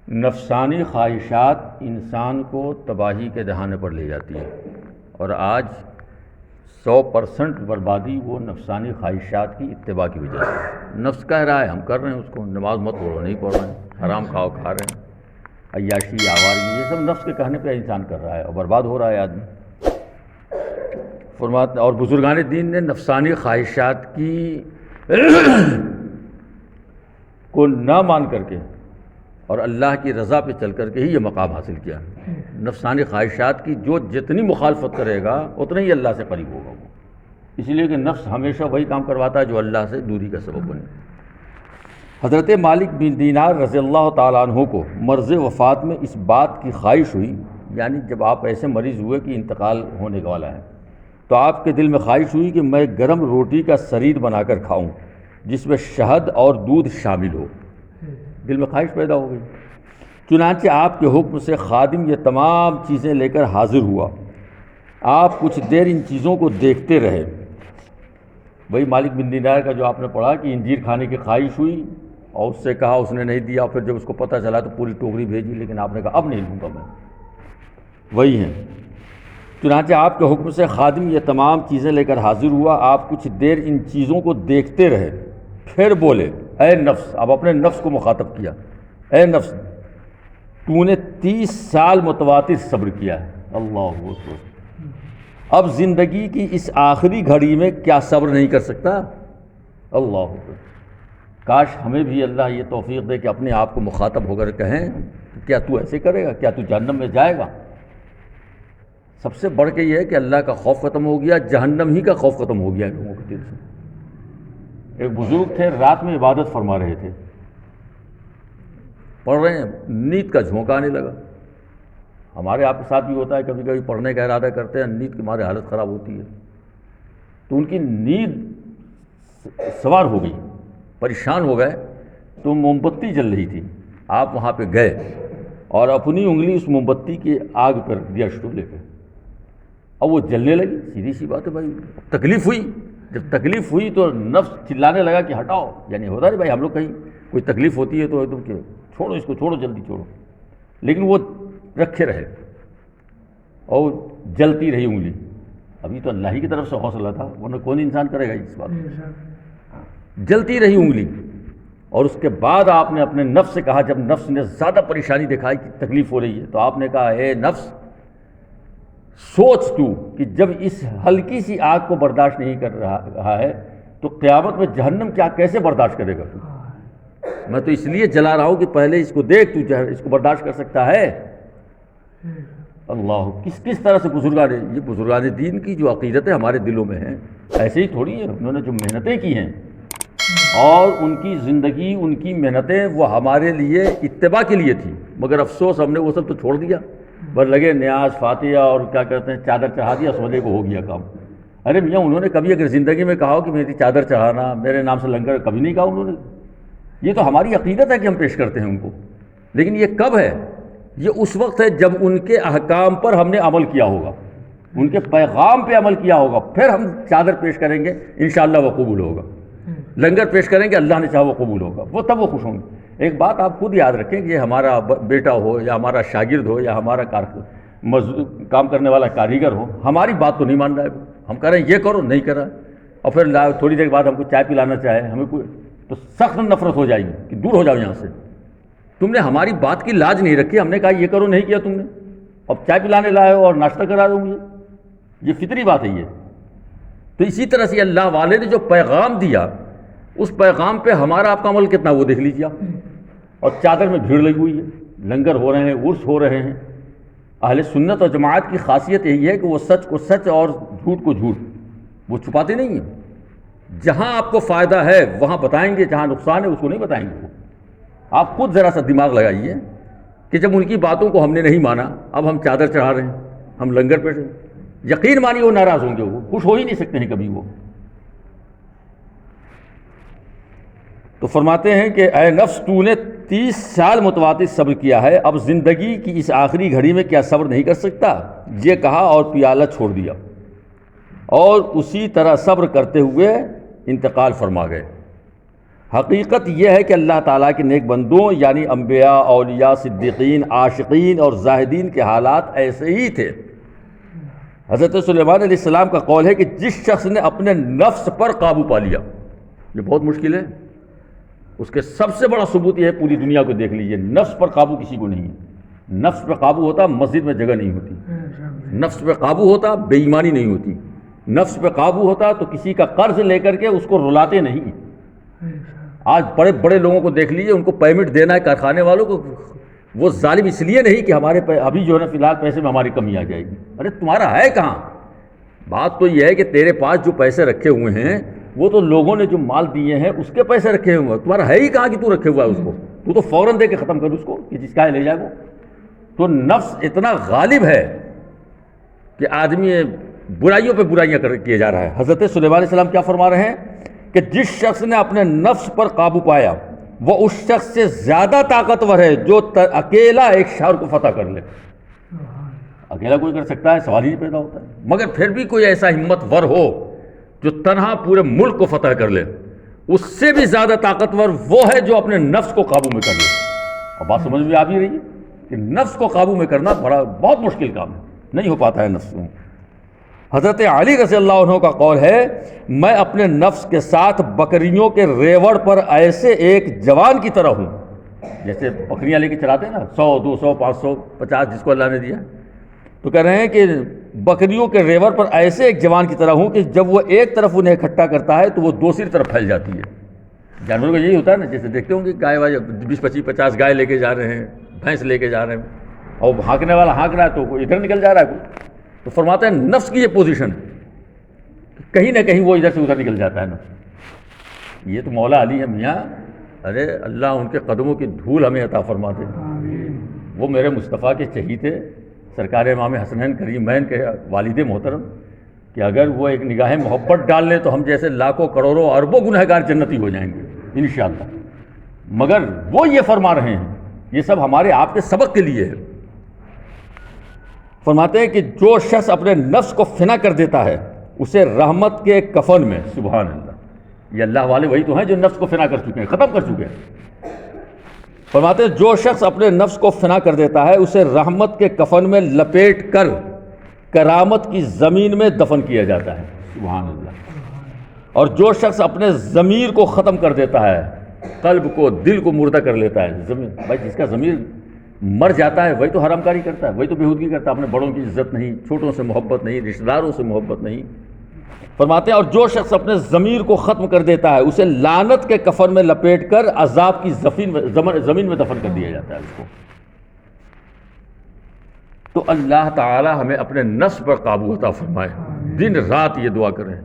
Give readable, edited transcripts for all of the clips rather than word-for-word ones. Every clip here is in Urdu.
نفسانی خواہشات انسان کو تباہی کے دہانے پر لے جاتی ہے، اور آج 100% بربادی وہ نفسانی خواہشات کی اتباع کی وجہ سے۔ نفس کہہ رہا ہے ہم کر رہے ہیں اس کو، نماز مت پڑھو نہیں پڑھ رہے ہیں، حرام کھاؤ کھا رہے ہیں، عیاشی آوارگی یہ سب نفس کے کہنے پہ انسان کر رہا ہے اور برباد ہو رہا ہے آدمی۔ فرماتے اور بزرگان دین نے نفسانی خواہشات کی کو نہ مان کر کے اور اللہ کی رضا پہ چل کر کے ہی یہ مقام حاصل کیا۔ نفسانی خواہشات کی جو جتنی مخالفت کرے گا اتنا ہی اللہ سے قریب ہوگا وہ، اس لیے کہ نفس ہمیشہ وہی کام کرواتا ہے جو اللہ سے دوری کا سبب بنے۔ حضرت مالک بن دینار رضی اللہ تعالیٰ عنہ کو مرض وفات میں اس بات کی خواہش ہوئی، یعنی جب آپ ایسے مریض ہوئے کہ انتقال ہونے والا ہے، تو آپ کے دل میں خواہش ہوئی کہ میں گرم روٹی کا سرید بنا کر کھاؤں جس میں شہد اور دودھ شامل ہو۔ دل میں خواہش پیدا ہو گئی، چنانچہ آپ کے حکم سے خادم یہ تمام چیزیں لے کر حاضر ہوا۔ آپ کچھ دیر ان چیزوں کو دیکھتے رہے۔ وہی مالک بن دینار کا جو آپ نے پڑھا کہ انجیر کھانے کی خواہش ہوئی اور اس سے کہا، اس نے نہیں دیا، پھر جب اس کو پتہ چلا تو پوری ٹوکری بھیجی، لیکن آپ نے کہا اب نہیں لوں گا میں، وہی ہیں۔ چنانچہ آپ کے حکم سے خادم یہ تمام چیزیں لے کر حاضر ہوا۔ آپ کچھ دیر ان چیزوں کو دیکھتے رہے، پھر بولے، اے نفس، اب اپنے نفس کو مخاطب کیا، اے نفس تو نے 30 سال متواتر صبر کیا ہے، اللہ اکبر، اب زندگی کی اس آخری گھڑی میں کیا صبر نہیں کر سکتا؟ اللہ اکبر، کاش ہمیں بھی اللہ یہ توفیق دے کہ اپنے آپ کو مخاطب ہو کر کہیں کیا تو ایسے کرے گا، کیا تو جہنم میں جائے گا؟ سب سے بڑھ کے یہ ہے کہ اللہ کا خوف ختم ہو گیا، جہنم ہی کا خوف ختم ہو گیا لوگوں کے دل سے۔ ایک بزرگ تھے، رات میں عبادت فرما رہے تھے، پڑھ رہے ہیں، نیند کا جھونکا آنے لگا۔ ہمارے آپ کے ساتھ بھی ہوتا ہے، کبھی کبھی پڑھنے کا ارادہ کرتے ہیں، نیند کے مارے حالت خراب ہوتی ہے، تو ان کی نیند سوار ہو گئی، پریشان ہو گئے، تو موم بتی جل رہی تھی، آپ وہاں پہ گئے اور اپنی انگلی اس موم بتی کی آگ پر دیا شروع لے کے، اب وہ جلنے لگی۔ سیدھی سی بات ہے بھائی، تکلیف ہوئی، جب تکلیف ہوئی تو نفس چلانے لگا کہ ہٹاؤ، یعنی ہوتا نہیں بھائی، ہم لوگ کہیں کوئی تکلیف ہوتی ہے تو ایک دم کہ چھوڑو اس کو، چھوڑو جلدی چھوڑو، لیکن وہ رکھے رہے اور جلتی رہی انگلی۔ ابھی تو اللہ ہی کی طرف سے حوصلہ تھا، ورنہ کون انسان کرے گا اس بات کو؟ جلتی رہی انگلی، اور اس کے بعد آپ نے اپنے نفس سے کہا، جب نفس نے زیادہ پریشانی دکھائی کہ تکلیف ہو رہی ہے، تو آپ نے کہا، اے نفس سوچ تو کہ جب اس ہلکی سی آگ کو برداشت نہیں کر رہا ہے تو قیامت میں جہنم کیا کیسے برداشت کرے گا تو؟ میں تو اس لیے جلا رہا ہوں کہ پہلے اس کو دیکھ، تو اس کو برداشت کر سکتا ہے؟ اللہ، کس طرح سے یہ بزرگان دین کی جو عقیدت ہے ہمارے دلوں میں ہیں، ایسے ہی تھوڑی ہے، انہوں نے جو محنتیں کی ہیں اور ان کی زندگی، ان کی محنتیں وہ ہمارے لیے اتباع کے لیے تھی، مگر افسوس ہم نے وہ سب تو چھوڑ دیا، بس لگے نیاز فاتحہ اور کیا کہتے ہیں چادر چڑھا دیا، سونے کو ہو گیا کام۔ ارے میاں، انہوں نے کبھی اگر زندگی میں کہا ہو کہ میری چادر چڑھانا، میرے نام سے لنگر، کبھی نہیں کہا انہوں نے۔ یہ تو ہماری عقیدت ہے کہ ہم پیش کرتے ہیں ان کو، لیکن یہ کب ہے؟ یہ اس وقت ہے جب ان کے احکام پر ہم نے عمل کیا ہوگا، ان کے پیغام پہ عمل کیا ہوگا، پھر ہم چادر پیش کریں گے، انشاءاللہ وہ قبول ہوگا، لنگر پیش کریں گے، اللہ نے چاہا وہ قبول ہوگا، وہ تب وہ خوش ہوں گے۔ ایک بات آپ خود یاد رکھیں کہ یہ ہمارا بیٹا ہو یا ہمارا شاگرد ہو یا ہمارا کام کرنے والا کاریگر ہو، ہماری بات تو نہیں مان رہا ہے، ہم کہہ رہے ہیں یہ کرو، نہیں کر رہا، اور پھر تھوڑی دیر بعد ہم کو چائے پلانا چاہے، ہمیں کوئی تو سخت نفرت ہو جائے گی کہ دور ہو جاؤ یہاں سے، تم نے ہماری بات کی لاج نہیں رکھی، ہم نے کہا یہ کرو، نہیں کیا تم نے، اب چائے پلانے لائے ہو اور ناشتہ کرا دو مجھے، یہ فطری بات ہے یہ۔ تو اسی طرح سے اللہ والے نے جو پیغام دیا، اس پیغام پہ ہمارا آپ کا عمل کتنا وہ دیکھ لیجیے آپ۔ اور چادر میں بھیڑ لگی ہوئی ہے، لنگر ہو رہے ہیں، عرس ہو رہے ہیں۔ اہل سنت اور جماعت کی خاصیت یہی ہے کہ وہ سچ کو سچ اور جھوٹ کو جھوٹ، وہ چھپاتے نہیں ہیں۔ جہاں آپ کو فائدہ ہے وہاں بتائیں گے، جہاں نقصان ہے اس کو نہیں بتائیں گے۔ آپ خود ذرا سا دماغ لگائیے کہ جب ان کی باتوں کو ہم نے نہیں مانا، اب ہم چادر چڑھا رہے ہیں، ہم لنگر پہ رہے ہیں، یقین مانیے وہ ناراض ہوں گے، وہ خوش ہو ہی نہیں سکتے ہیں کبھی وہ۔ تو فرماتے ہیں کہ اے نفس تو نے 30 سال متواتر صبر کیا ہے، اب زندگی کی اس آخری گھڑی میں کیا صبر نہیں کر سکتا؟ یہ کہا اور پیالہ چھوڑ دیا، اور اسی طرح صبر کرتے ہوئے انتقال فرما گئے۔ حقیقت یہ ہے کہ اللہ تعالیٰ کے نیک بندوں یعنی انبیاء، اولیاء، صدیقین، عاشقین اور زاہدین کے حالات ایسے ہی تھے۔ حضرت سلیمان علیہ السلام کا قول ہے کہ جس شخص نے اپنے نفس پر قابو پا لیا، یہ بہت مشکل ہے، اس کے سب سے بڑا ثبوت یہ ہے، پوری دنیا کو دیکھ لیجئے، نفس پر قابو کسی کو نہیں ہے۔ نفس پہ قابو ہوتا مسجد میں جگہ نہیں ہوتی، نفس پہ قابو ہوتا بے ایمانی نہیں ہوتی، نفس پہ قابو ہوتا تو کسی کا قرض لے کر کے اس کو رلاتے نہیں۔ آج بڑے بڑے لوگوں کو دیکھ لیجئے، ان کو پیمنٹ دینا ہے کارخانے والوں کو، وہ ظالم اس لیے نہیں کہ ہمارے ابھی جو ہے نا فی الحال پیسے میں ہماری کمی آ جائے گی، ارے تمہارا ہے کہاں؟ بات تو یہ ہے کہ تیرے پاس جو پیسے رکھے ہوئے ہیں وہ تو لوگوں نے جو مال دیے ہیں اس کے پیسے رکھے ہوئے ہیں، تمہارا ہے ہی کہاں کہ تو رکھے ہوا ہے اس کو، تو فوراً دے کے ختم کر اس کو کہ جس کا ہے لے جائے وہ۔ تو نفس اتنا غالب ہے کہ آدمی برائیوں پہ برائیاں کیے جا رہا ہے۔ حضرت سلیمان علیہ السلام کیا فرما رہے ہیں کہ جس شخص نے اپنے نفس پر قابو پایا وہ اس شخص سے زیادہ طاقتور ہے جو اکیلا ایک شہر کو فتح کر لے۔ اکیلا کوئی کر سکتا ہے، سوال ہی پیدا ہوتا ہے، مگر پھر بھی کوئی ایسا ہمت ور ہو جو تنہا پورے ملک کو فتح کر لے، اس سے بھی زیادہ طاقتور وہ ہے جو اپنے نفس کو قابو میں کر لے۔ اور بات سمجھ میں آ بھی رہی ہے کہ نفس کو قابو میں کرنا بہت مشکل کام ہے، نہیں ہو پاتا ہے نفس میں۔ حضرت علی رضی اللہ عنہ کا قول ہے، میں اپنے نفس کے ساتھ بکریوں کے ریوڑ پر ایسے ایک جوان کی طرح ہوں، جیسے بکریاں لے کے چلاتے ہیں نا 100 200 500 50 جس کو اللہ نے دیا، تو کہہ رہے ہیں کہ بکریوں کے ریوڑ پر ایسے ایک جوان کی طرح ہوں کہ جب وہ ایک طرف انہیں اکٹھا کرتا ہے تو وہ دوسری طرف پھیل جاتی ہے۔ جانوروں کا یہی ہوتا ہے نا، جیسے دیکھتے ہوں کہ گائے 20 25 50 گائے لے کے جا رہے ہیں، بھینس لے کے جا رہے ہیں، اور ہانکنے والا ہانک رہا ہے تو کوئی ادھر نکل جا رہا ہے کوئی، تو فرماتے ہیں نفس کی یہ پوزیشن کہیں نہ کہیں وہ ادھر سے ادھر نکل جاتا ہے نفس۔ یہ تو مولا علی ہے میاں، ارے اللہ ان کے قدموں کی دھول ہمیں عطا فرما دے۔ وہ میرے مصطفیٰ کے چہی تھے، سرکار امام حسنین کریمین کے والد محترم، کہ اگر وہ ایک نگاہ محبت ڈال لیں تو ہم جیسے لاکھوں کروڑوں اربوں گنہگار جنتی ہو جائیں گے انشاءاللہ، مگر وہ یہ فرما رہے ہیں، یہ سب ہمارے آپ کے سبق کے لیے ہے۔ فرماتے ہیں کہ جو شخص اپنے نفس کو فنا کر دیتا ہے اسے رحمت کے کفن میں، سبحان اللہ، یہ اللہ والے وہی تو ہیں جو نفس کو فنا کر چکے ہیں، ختم کر چکے ہیں۔ فرماتے ہیں جو شخص اپنے نفس کو فنا کر دیتا ہے اسے رحمت کے کفن میں لپیٹ کر کرامت کی زمین میں دفن کیا جاتا ہے، سبحان اللہ۔ اور جو شخص اپنے ضمیر کو ختم کر دیتا ہے، قلب کو، دل کو مردہ کر لیتا ہے، ضمیر بھائی جس کا ضمیر مر جاتا ہے وہی تو حرام کاری کرتا ہے، وہی تو بےہودگی کرتا ہے، اپنے بڑوں کی عزت نہیں، چھوٹوں سے محبت نہیں، رشتہ داروں سے محبت نہیں۔ فرماتے ہیں اور جو شخص اپنے ضمیر کو ختم کر دیتا ہے اسے لعنت کے کفن میں لپیٹ کر عذاب کی زمین میں دفن کر دیا جاتا ہے اس کو۔ تو اللہ تعالی ہمیں اپنے نفس پر قابو عطا فرمائے، دن رات یہ دعا کریں۔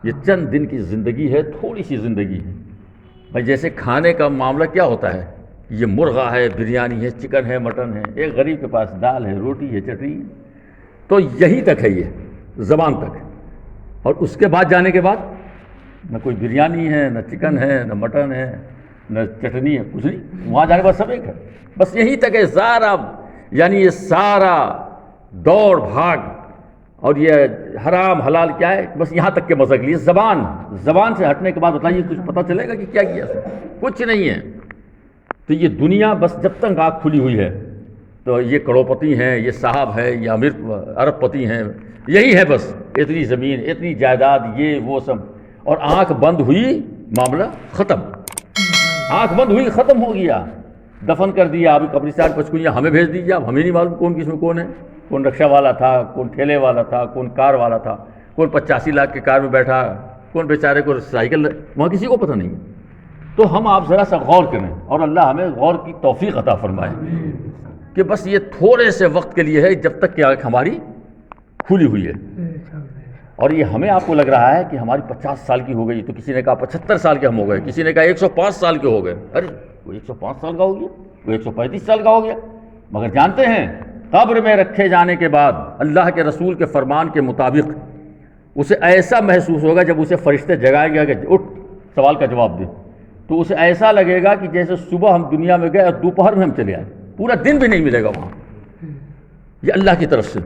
یہ چند دن کی زندگی ہے، تھوڑی سی زندگی ہے بھائی، جیسے کھانے کا معاملہ کیا ہوتا ہے، یہ مرغا ہے، بریانی ہے، چکن ہے، مٹن ہے، ایک غریب کے پاس دال ہے، روٹی ہے، چٹنی ہے، تو یہیں تک ہے، یہ زبان تک، اور اس کے بعد جانے کے بعد نہ کوئی بریانی ہے، نہ چکن ہے، نہ مٹن ہے، نہ چٹنی ہے، کچھ نہیں، وہاں جانے کے بعد سب ایک ہے، بس یہیں تک ہے سارا، یعنی یہ سارا دوڑ بھاگ اور یہ حرام حلال کیا ہے، بس یہاں تک کے مزہ کے لیے زبان سے ہٹنے کے بعد بتائیے کچھ پتہ چلے گا کہ کیا کیا، کچھ نہیں ہے۔ تو یہ دنیا بس جب تک آنکھ کھلی ہوئی ہے تو یہ کروڑپتی ہیں، یہ صاحب ہے، یہ امیر ارب پتی ہیں، یہی ہے بس، اتنی زمین، اتنی جائیداد، یہ وہ سب، اور آنکھ بند ہوئی معاملہ ختم، آنکھ بند ہوئی ختم ہو گیا، دفن کر دیا، ابھی قبرستان پچکوئیاں ہمیں بھیج دیجیے، اب ہمیں نہیں معلوم کون کس میں کون ہے، کون رکشہ والا تھا، کون ٹھیلے والا تھا، کون کار والا تھا، کون 85 لاکھ کے کار میں بیٹھا، کون بیچارے کو سائیکل، وہاں کسی کو پتہ نہیں۔ تو ہم آپ ذرا سا غور کریں اور اللہ ہمیں غور کی توفیق عطا فرمائے کہ بس یہ تھوڑے سے وقت کے لیے ہے جب تک کہ آنکھ ہماری کھلی ہوئی ہے، اور یہ ہمیں آپ کو لگ رہا ہے کہ ہماری 50 سال کی ہو گئی، تو کسی نے کہا 75 سال کے ہم ہو گئے، کسی نے کہا 105 سال کے ہو گئے، ارے وہ 105 سال کا ہو گیا، وہ 135 سال کا ہو گیا، مگر جانتے ہیں قبر میں رکھے جانے کے بعد اللہ کے رسول کے فرمان کے مطابق اسے ایسا محسوس ہوگا جب اسے فرشتے جگائیں گے کہ اٹھ سوال کا جواب دے، تو اسے ایسا لگے گا کہ جیسے صبح ہم دنیا میں گئے اور دوپہر میں ہم چلے آئے، پورا دن بھی نہیں ملے گا وہاں، یہ اللہ کی طرف سے۔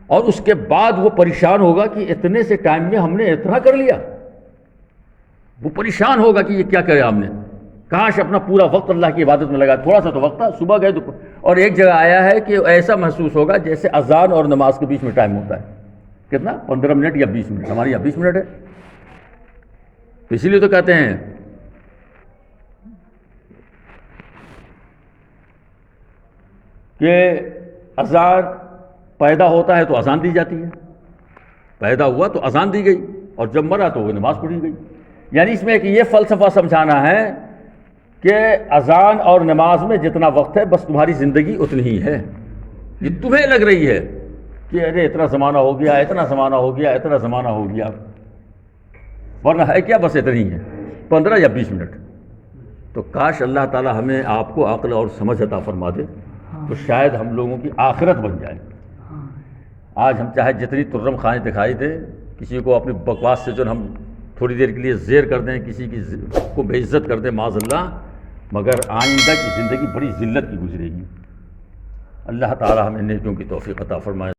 اور اس کے بعد وہ پریشان ہوگا کہ اتنے سے ٹائم میں ہم نے اتنا کر لیا، وہ پریشان ہوگا کہ یہ کیا کرے ہم نے، کاش اپنا پورا وقت اللہ کی عبادت میں لگا، تھوڑا سا تو وقت تھا، صبح گئے تو، اور ایک جگہ آیا ہے کہ ایسا محسوس ہوگا جیسے اذان اور نماز کے بیچ میں ٹائم ہوتا ہے، کتنا 15 منٹ یا 20 منٹ، ہمارے یہاں 20 منٹ ہے، اسی لیے تو کہتے ہیں کہ اذان پیدا ہوتا ہے تو اذان دی جاتی ہے، پیدا ہوا تو اذان دی گئی، اور جب مرا تو وہ نماز پڑھی گئی۔ یعنی اس میں ایک یہ فلسفہ سمجھانا ہے کہ اذان اور نماز میں جتنا وقت ہے بس تمہاری زندگی اتنی ہی ہے، یہ تمہیں لگ رہی ہے کہ ارے اتنا زمانہ ہو گیا، اتنا زمانہ ہو گیا، اتنا زمانہ ہو گیا، ورنہ ہے کیا، بس اتنی ہی ہے، 15 یا 20 منٹ۔ تو کاش اللہ تعالی ہمیں آپ کو عقل اور سمجھ عطا فرما دے، تو شاید ہم لوگوں کی آخرت بن جائے۔ آج ہم چاہے جتنی ترم خانے دکھائی دیں، کسی کو اپنی بکواس سے جو ہم تھوڑی دیر کے لیے زیر کر دیں، کسی کی کو بے عزت کر دیں معاذ اللہ، مگر آئندہ کی زندگی بڑی ذلت کی گزرے گی۔ اللہ تعالی ہمیں نیکیوں کی توفیق عطا فرمائے۔